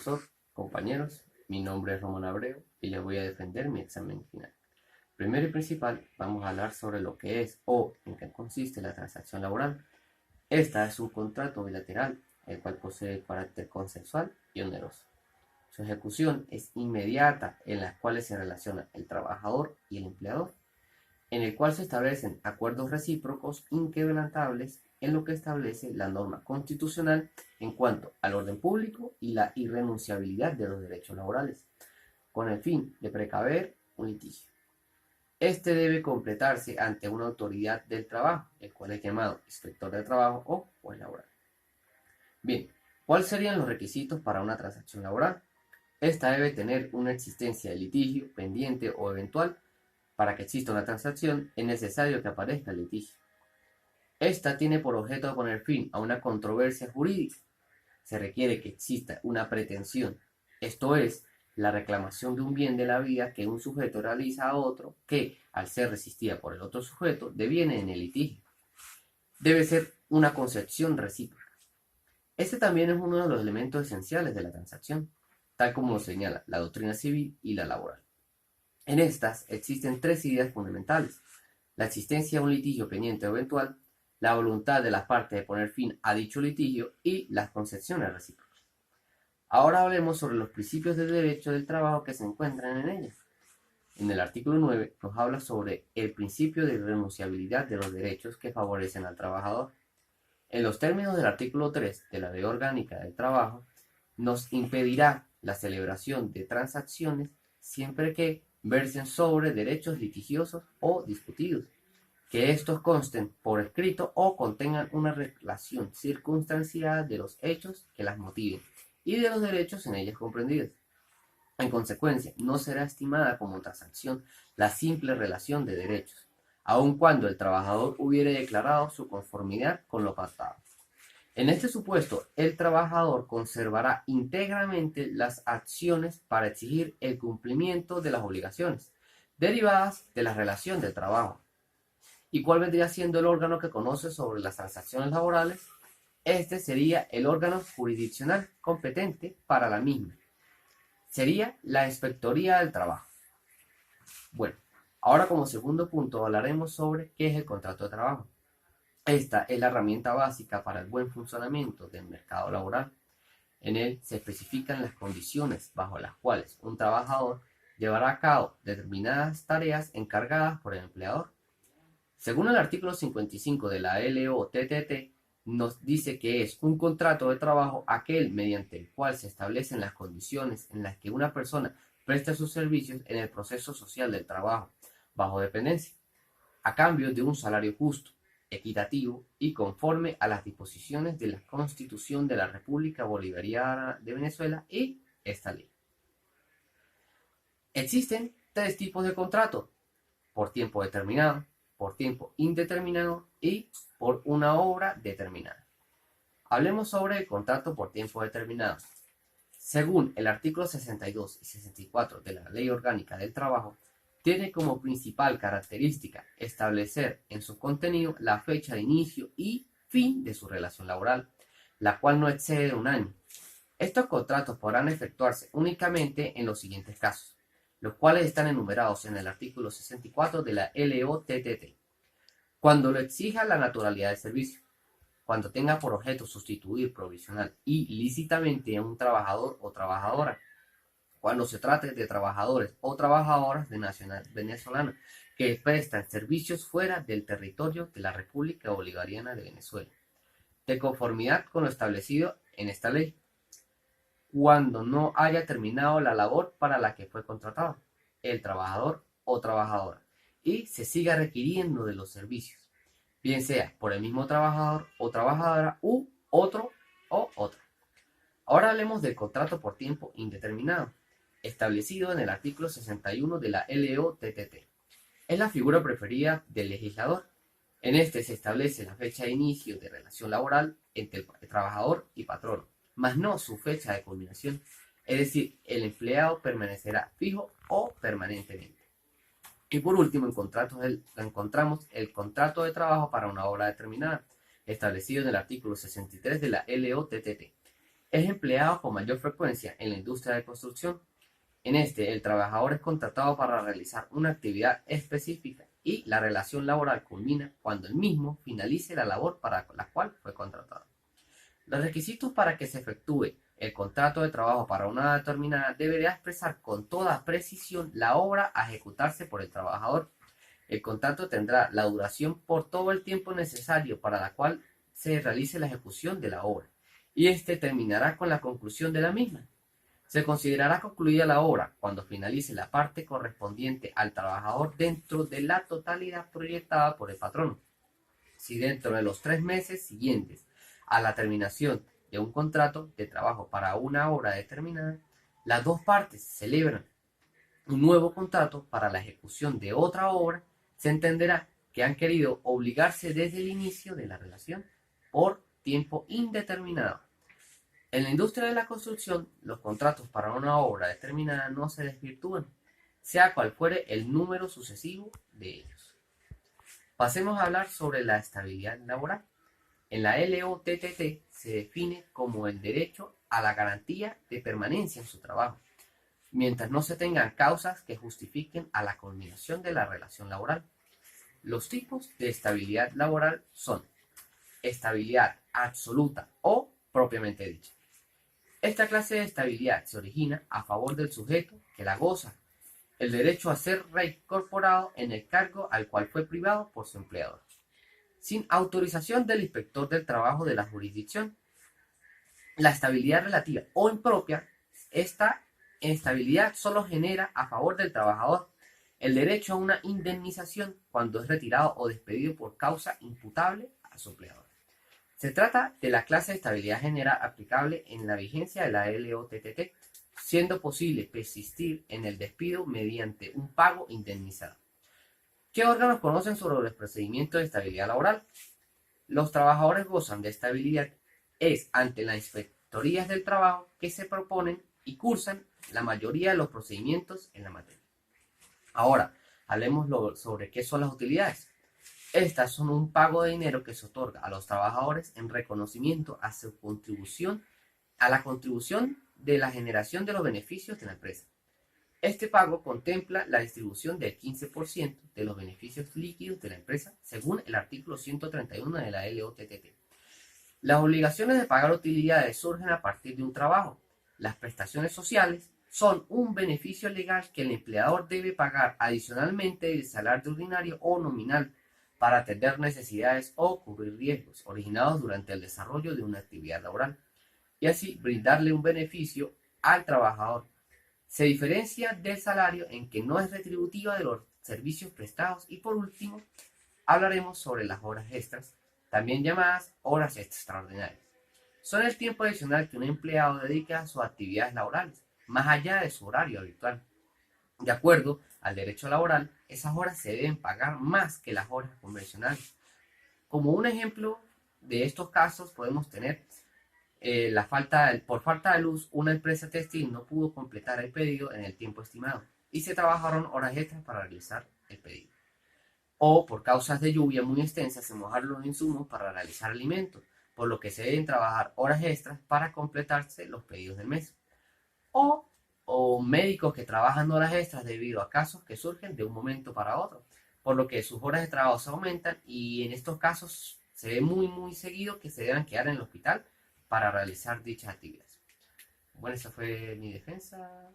profesor, compañeros, mi nombre es Román Abreu y les voy a defender mi examen final. Primero y principal, vamos a hablar sobre lo que es o en qué consiste la transacción laboral. Esta es un contrato bilateral, el cual posee carácter consensual y oneroso. Su ejecución es inmediata, en las cuales se relaciona el trabajador y el empleador, en el cual se establecen acuerdos recíprocos inquebrantables en lo que establece la norma constitucional en cuanto al orden público y la irrenunciabilidad de los derechos laborales, con el fin de precaver un litigio. Este debe completarse ante una autoridad del trabajo, el cual es llamado inspector de trabajo o juez laboral. Bien, ¿cuáles serían los requisitos para una transacción laboral? Esta debe tener una existencia de litigio pendiente o eventual. Para que exista una transacción es necesario que aparezca el litigio. Esta tiene por objeto poner fin a una controversia jurídica. Se requiere que exista una pretensión, esto es, la reclamación de un bien de la vida que un sujeto realiza a otro que, al ser resistida por el otro sujeto, deviene en el litigio. Debe ser una concepción recíproca. Este también es uno de los elementos esenciales de la transacción, tal como lo señala la doctrina civil y la laboral. En estas existen tres ideas fundamentales: la existencia de un litigio pendiente o eventual, la voluntad de las partes de poner fin a dicho litigio y las concepciones recíprocas. Ahora hablemos sobre los principios del derecho del trabajo que se encuentran en ella. En el artículo 9 nos habla sobre el principio de irrenunciabilidad de los derechos que favorecen al trabajador. En los términos del artículo 3 de la Ley Orgánica del Trabajo, nos impedirá la celebración de transacciones siempre que versen sobre derechos litigiosos o discutidos, que estos consten por escrito o contengan una relación circunstanciada de los hechos que las motiven y de los derechos en ellas comprendidos. En consecuencia, no será estimada como transacción la simple relación de derechos, aun cuando el trabajador hubiere declarado su conformidad con lo pactado. En este supuesto, el trabajador conservará íntegramente las acciones para exigir el cumplimiento de las obligaciones derivadas de la relación de trabajo. ¿Y cuál vendría siendo el órgano que conoce sobre las transacciones laborales? Este sería el órgano jurisdiccional competente para la misma. Sería la Inspectoría del Trabajo. Bueno, ahora como segundo punto hablaremos sobre qué es el contrato de trabajo. Esta es la herramienta básica para el buen funcionamiento del mercado laboral. En él se especifican las condiciones bajo las cuales un trabajador llevará a cabo determinadas tareas encargadas por el empleador. Según el artículo 55 de la LOTTT, nos dice que es un contrato de trabajo aquel mediante el cual se establecen las condiciones en las que una persona presta sus servicios en el proceso social del trabajo, bajo dependencia, a cambio de un salario justo, equitativo y conforme a las disposiciones de la Constitución de la República Bolivariana de Venezuela y esta ley. Existen tres tipos de contrato: por tiempo determinado, por tiempo indeterminado y por una obra determinada. Hablemos sobre el contrato por tiempo determinado. Según el artículo 62 y 64 de la Ley Orgánica del Trabajo, tiene como principal característica establecer en su contenido la fecha de inicio y fin de su relación laboral, la cual no excede un año. Estos contratos podrán efectuarse únicamente en los siguientes casos, los cuales están enumerados en el artículo 64 de la LOTTT. Cuando lo exija la naturalidad del servicio, cuando tenga por objeto sustituir provisional y lícitamente a un trabajador o trabajadora, cuando se trate de trabajadores o trabajadoras de nacionalidad venezolana que prestan servicios fuera del territorio de la República Bolivariana de Venezuela, de conformidad con lo establecido en esta ley, cuando no haya terminado la labor para la que fue contratado el trabajador o trabajadora y se siga requiriendo de los servicios, bien sea por el mismo trabajador o trabajadora u otro o otra. Ahora hablemos del contrato por tiempo indeterminado, establecido en el artículo 61 de la LOTTT. Es la figura preferida del legislador. En este se establece la fecha de inicio de relación laboral entre el trabajador y patrono, mas no su fecha de culminación, es decir, el empleado permanecerá fijo o permanentemente. Y por último, encontramos el contrato de trabajo para una obra determinada, establecido en el artículo 63 de la LOTTT. Es empleado con mayor frecuencia en la industria de construcción. En este, el trabajador es contratado para realizar una actividad específica y la relación laboral culmina cuando el mismo finalice la labor para la cual fue contratado. Los requisitos para que se efectúe el contrato de trabajo para una edad determinada deberá expresar con toda precisión la obra a ejecutarse por el trabajador. El contrato tendrá la duración por todo el tiempo necesario para la cual se realice la ejecución de la obra, y este terminará con la conclusión de la misma. Se considerará concluida la obra cuando finalice la parte correspondiente al trabajador dentro de la totalidad proyectada por el patrono. Si dentro de los 3 meses siguientes a la terminación de un contrato de trabajo para una obra determinada, las dos partes celebran un nuevo contrato para la ejecución de otra obra, se entenderá que han querido obligarse desde el inicio de la relación por tiempo indeterminado. En la industria de la construcción, los contratos para una obra determinada no se desvirtúan, sea cual fuere el número sucesivo de ellos. Pasemos a hablar sobre la estabilidad laboral. En la LOTTT se define como el derecho a la garantía de permanencia en su trabajo, mientras no se tengan causas que justifiquen a la culminación de la relación laboral. Los tipos de estabilidad laboral son estabilidad absoluta o propiamente dicha. Esta clase de estabilidad se origina a favor del sujeto que la goza, el derecho a ser reincorporado en el cargo al cual fue privado por su empleador, sin autorización del inspector del trabajo de la jurisdicción. La estabilidad relativa o impropia, esta estabilidad solo genera a favor del trabajador el derecho a una indemnización cuando es retirado o despedido por causa imputable a su empleador. Se trata de la clase de estabilidad general aplicable en la vigencia de la LOTTT, siendo posible persistir en el despido mediante un pago indemnizado. ¿Qué órganos conocen sobre los procedimientos de estabilidad laboral? Los trabajadores gozan de estabilidad es ante las inspectorías del trabajo que se proponen y cursan la mayoría de los procedimientos en la materia. Ahora, hablemos sobre qué son las utilidades. Estas son un pago de dinero que se otorga a los trabajadores en reconocimiento a su contribución, a la contribución de la generación de los beneficios de la empresa. Este pago contempla la distribución del 15% de los beneficios líquidos de la empresa según el artículo 131 de la LOTTT. Las obligaciones de pagar utilidades surgen a partir de un trabajo. Las prestaciones sociales son un beneficio legal que el empleador debe pagar adicionalmente del salario ordinario o nominal para atender necesidades o cubrir riesgos originados durante el desarrollo de una actividad laboral y así brindarle un beneficio al trabajador. Se diferencia del salario en que no es retributiva de los servicios prestados y por último hablaremos sobre las horas extras, también llamadas horas extraordinarias. Son el tiempo adicional que un empleado dedica a sus actividades laborales, más allá de su horario habitual. De acuerdo al derecho laboral, esas horas se deben pagar más que las horas convencionales. Como un ejemplo de estos casos podemos tener por falta de luz, una empresa textil no pudo completar el pedido en el tiempo estimado y se trabajaron horas extras para realizar el pedido. O por causas de lluvia muy extensas se mojaron los insumos para realizar alimentos, por lo que se deben trabajar horas extras para completarse los pedidos del mes. O, o médicos que trabajan horas extras debido a casos que surgen de un momento para otro, por lo que sus horas de trabajo se aumentan y en estos casos se ve muy seguido que se deban quedar en el hospital para realizar dichas actividades. Bueno, esa fue mi defensa.